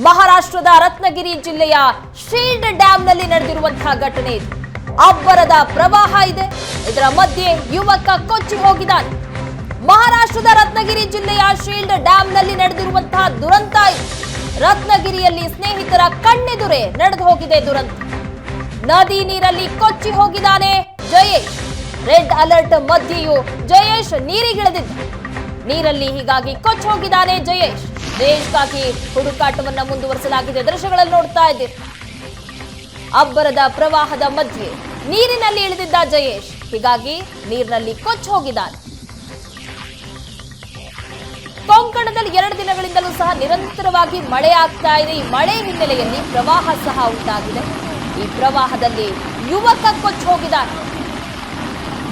ಮಹಾರಾಷ್ಟ್ರದ ರತ್ನಗಿರಿ ಜಿಲ್ಲೆಯ ಶೀಲ್ಡ್ ಡ್ಯಾಂನಲ್ಲಿ ನಡೆದಿರುವಂತಹ ಘಟನೆ ಇದು. ಅಬ್ಬರದ ಪ್ರವಾಹ ಇದೆ. ಇದರ ಮಧ್ಯೆ ಯುವಕ ಕೊಚ್ಚಿ ಹೋಗಿದ್ದಾನೆ. ಮಹಾರಾಷ್ಟ್ರದ ರತ್ನಗಿರಿ ಜಿಲ್ಲೆಯ ಶೀಲ್ಡ್ ಡ್ಯಾಂನಲ್ಲಿ ನಡೆದಿರುವಂತಹ ದುರಂತ ಇದು. ರತ್ನಗಿರಿಯಲ್ಲಿ ಸ್ನೇಹಿತರ ಕಣ್ಣೆದುರೇ ನಡೆದು ಹೋಗಿದೆ ದುರಂತ. ನದಿ ನೀರಲ್ಲಿ ಕೊಚ್ಚಿ ಹೋಗಿದ್ದಾನೆ ಜಯೇಶ್. ರೆಡ್ ಅಲರ್ಟ್ ಮಧ್ಯೆಯೂ ಜಯೇಶ್ ನೀರಿಗಿಳಿದಿದ್ದ. ನೀರಲ್ಲಿ ಹೀಗಾಗಿ ಕೊಚ್ಚಿ ಹೋಗಿದ್ದಾನೆ ಜಯೇಶ್. ಜಯೇಶ್ಗಾಗಿ ಹುಡುಕಾಟವನ್ನ ಮುಂದುವರಿಸಲಾಗಿದೆ. ದೃಶ್ಯಗಳಲ್ಲಿ ನೋಡ್ತಾ ಇದ್ದೀರಿ. ಅಬ್ಬರದ ಪ್ರವಾಹದ ಮಧ್ಯೆ ನೀರಿನಲ್ಲಿ ಇಳಿದಿದ್ದ ಜಯೇಶ್ ಹೀಗಾಗಿ ನೀರಿನಲ್ಲಿ ಕೊಚ್ಚಿ ಹೋಗಿದ್ದಾನೆ. ಕೊಂಕಣದಲ್ಲಿ 2 ದಿನಗಳಿಂದಲೂ ಸಹ ನಿರಂತರವಾಗಿ ಮಳೆ ಆಗ್ತಾ ಇದೆ. ಈ ಮಳೆ ಹಿನ್ನೆಲೆಯಲ್ಲಿ ಪ್ರವಾಹ ಸಹ ಉಂಟಾಗಿದೆ. ಈ ಪ್ರವಾಹದಲ್ಲಿ ಯುವಕ ಕೊಚ್ಚಿ ಹೋಗಿದ್ದಾನೆ.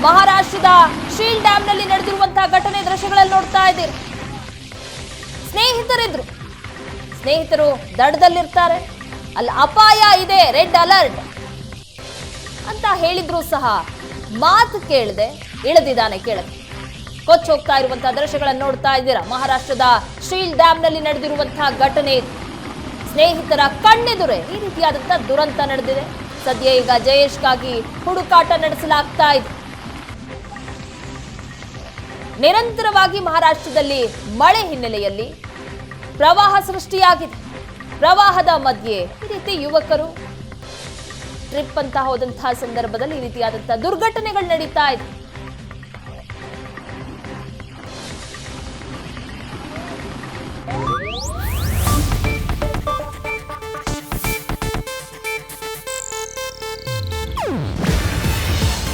ಮಹಾರಾಷ್ಟ್ರದ ಶೀಲ್ಡ್ ಡ್ಯಾಂನಲ್ಲಿ ನಡೆದಿರುವಂತಹ ಘಟನೆ ದೃಶ್ಯಗಳಲ್ಲಿ ನೋಡ್ತಾ ಇದ್ದೀರಿ. ಸ್ನೇಹಿತರು ದಡದಲ್ಲಿರ್ತಾರೆ. ಅಲ್ಲಿ ಅಪಾಯ ಇದೆ, ರೆಡ್ ಅಲರ್ಟ್ ಅಂತ ಹೇಳಿದ್ರು ಸಹ ಮಾತು ಕೇಳದೆ ಇಳಿದಿದ್ದಾನೆ ಕೆಳಗೆ. ಕೊಚ್ಚಿ ಹೋಗ್ತಾ ಇರುವಂತಹ ದೃಶ್ಯಗಳನ್ನು ನೋಡ್ತಾ ಇದ್ದೀರಾ. ಮಹಾರಾಷ್ಟ್ರದ ಶೀಲ್ಡ್ ಡ್ಯಾಂನಲ್ಲಿ ನಡೆದಿರುವಂತಹ ಘಟನೆ ಇದು. ಸ್ನೇಹಿತರ ಕಣ್ಣೆದುರೇ ಈ ರೀತಿಯಾದಂತಹ ದುರಂತ ನಡೆದಿದೆ. ಸದ್ಯ ಈಗ ಜಯೇಶ್ಗಾಗಿ ಹುಡುಕಾಟ ನಡೆಸಲಾಗ್ತಾ ಇದೆ. ನಿರಂತರವಾಗಿ ಮಹಾರಾಷ್ಟ್ರದಲ್ಲಿ ಮಳೆ ಹಿನ್ನೆಲೆಯಲ್ಲಿ ಪ್ರವಾಹ ಸೃಷ್ಟಿಯಾಗಿದೆ. ಪ್ರವಾಹದ ಮಧ್ಯೆ ಈ ರೀತಿ ಯುವಕರು ಟ್ರಿಪ್ ಅಂತ ಹೋದಂತಹ ಸಂದರ್ಭದಲ್ಲಿ ಈ ರೀತಿಯಾದಂತಹ ದುರ್ಘಟನೆಗಳು ನಡೀತಾ ಇದೆ.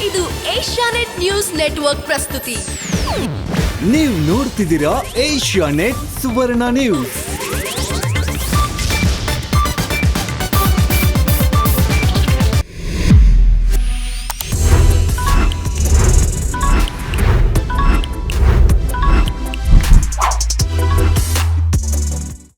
ಇದು ಏಷ್ಯಾನೆಟ್ ನ್ಯೂಸ್ ನೆಟ್ವರ್ಕ್ ಪ್ರಸ್ತುತಿ. ನೀವು ನೋಡ್ತಿದ್ದೀರಾ ಏಷ್ಯಾನೆಟ್ ಸುವರ್ಣ ನ್ಯೂಸ್.